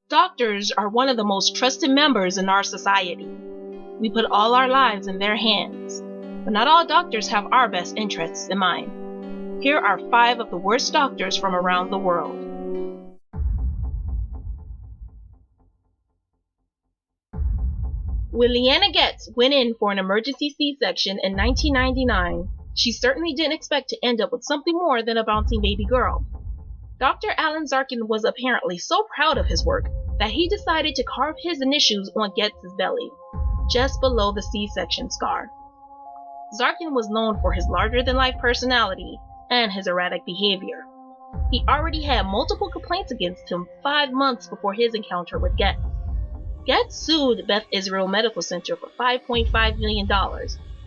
Doctors are one of the most trusted members in our society. We put all our lives in their hands, but not all doctors have our best interests in mind. Here are 5 of the worst doctors from around the world. When Leanna Getz went in for an emergency C-section in 1999, she certainly didn't expect to end up with something more than a bouncing baby girl. Dr. Alan Zarkin was apparently so proud of his work that he decided to carve his initials on Getz's belly, just below the C-section scar. Zarkin was known for his larger-than-life personality and his erratic behavior. He already had multiple complaints against him 5 months before his encounter with Getz. Getz sued Beth Israel Medical Center for $5.5 million,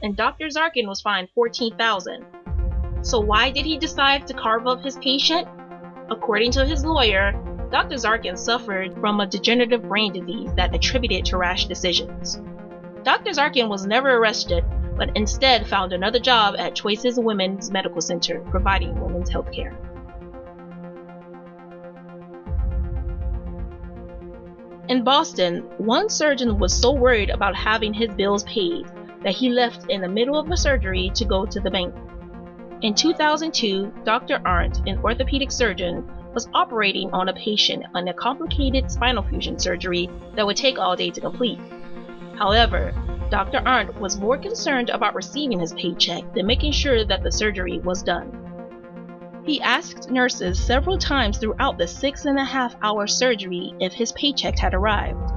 and Dr. Zarkin was fined $14,000. So why did he decide to carve up his patient? According to his lawyer, Dr. Zarkin suffered from a degenerative brain disease that attributed to rash decisions. Dr. Zarkin was never arrested, but instead found another job at Choices Women's Medical Center providing women's health care. In Boston, one surgeon was so worried about having his bills paid that he left in the middle of a surgery to go to the bank. In 2002, Dr. Arndt, an orthopedic surgeon, was operating on a patient on a complicated spinal fusion surgery that would take all day to complete. However, Dr. Arndt was more concerned about receiving his paycheck than making sure that the surgery was done. He asked nurses several times throughout the 6.5-hour surgery if his paycheck had arrived.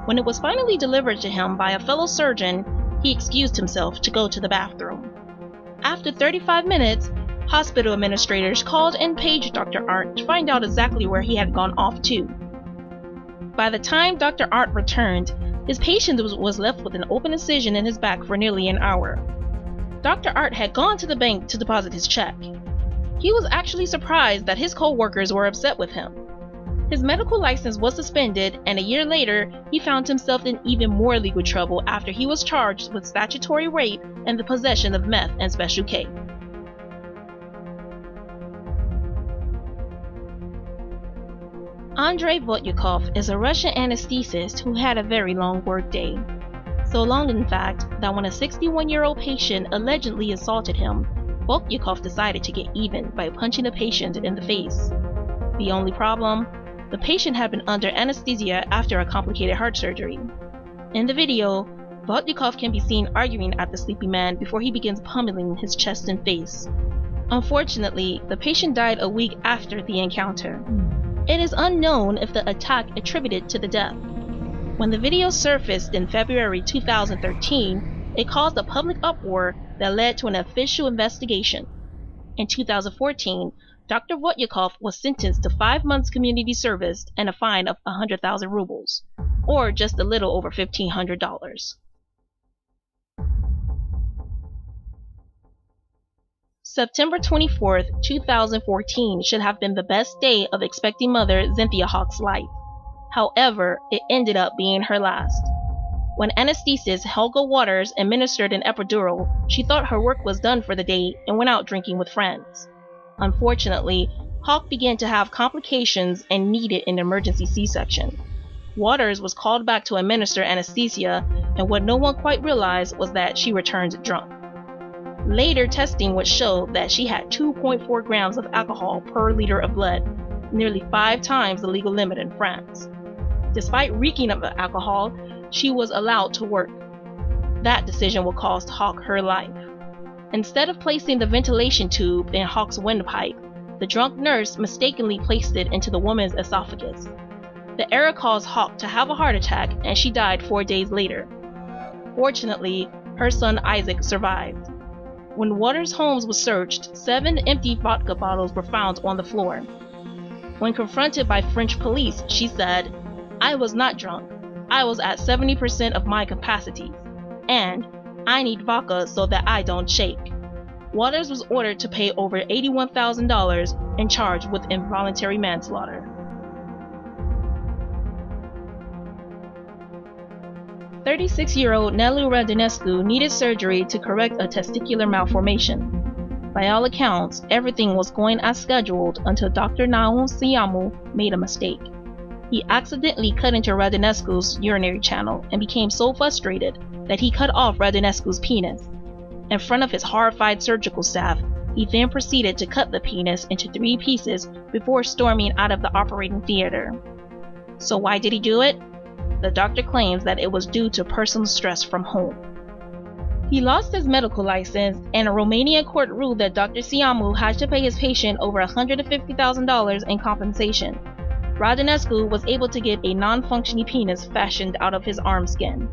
When it was finally delivered to him by a fellow surgeon, he excused himself to go to the bathroom. After 35 minutes, hospital administrators called and paged Dr. Arndt to find out exactly where he had gone off to. By the time Dr. Arndt returned, his patient was left with an open incision in his back for nearly an hour. Dr. Arndt had gone to the bank to deposit his check. He was actually surprised that his co-workers were upset with him. His medical license was suspended, and a year later, he found himself in even more legal trouble after he was charged with statutory rape and the possession of meth and Special K. Andrei Votyukov is a Russian anesthetist who had a very long workday. So long, in fact, that when a 61-year-old patient allegedly assaulted him, Votyukov decided to get even by punching the patient in the face. The only problem? The patient had been under anesthesia after a complicated heart surgery. In the video, Votyukov can be seen arguing at the sleepy man before he begins pummeling his chest and face. Unfortunately, the patient died a week after the encounter. It is unknown if the attack attributed to the death. When the video surfaced in February 2013, it caused a public uproar that led to an official investigation. In 2014, Dr. Votyukov was sentenced to 5 months community service and a fine of 100,000 rubles, or just a little over $1,500. September 24, 2014 should have been the best day of expecting mother Cynthia Hawk's life. However, it ended up being her last. When anesthetist Helga Waters administered an epidural, she thought her work was done for the day and went out drinking with friends. Unfortunately, Hawk began to have complications and needed an emergency C-section. Waters was called back to administer anesthesia, and what no one quite realized was that she returned drunk. Later testing would show that she had 2.4 grams of alcohol per liter of blood, nearly 5 times the legal limit in France. Despite reeking of alcohol, she was allowed to work. That decision would cost Hawk her life. Instead of placing the ventilation tube in Hawk's windpipe, the drunk nurse mistakenly placed it into the woman's esophagus. The error caused Hawk to have a heart attack, and she died 4 days later. Fortunately, her son Isaac survived. When Waters' home was searched, 7 empty vodka bottles were found on the floor. When confronted by French police, she said, "I was not drunk. I was at 70% of my capacities, and I need vodka so that I don't shake." Waters was ordered to pay over $81,000 and charged with involuntary manslaughter. 36-year-old Nelu Radinescu needed surgery to correct a testicular malformation. By all accounts, everything was going as scheduled until Dr. No1 Siamo made a mistake. He accidentally cut into Radonescu's urinary channel and became so frustrated that he cut off Radonescu's penis. In front of his horrified surgical staff, he then proceeded to cut the penis into 3 pieces before storming out of the operating theater. So why did he do it? The doctor claims that it was due to personal stress from home. He lost his medical license, and a Romanian court ruled that Dr. Siamo had to pay his patient over $150,000 in compensation. Radonescu was able to get a non-functioning penis fashioned out of his arm skin.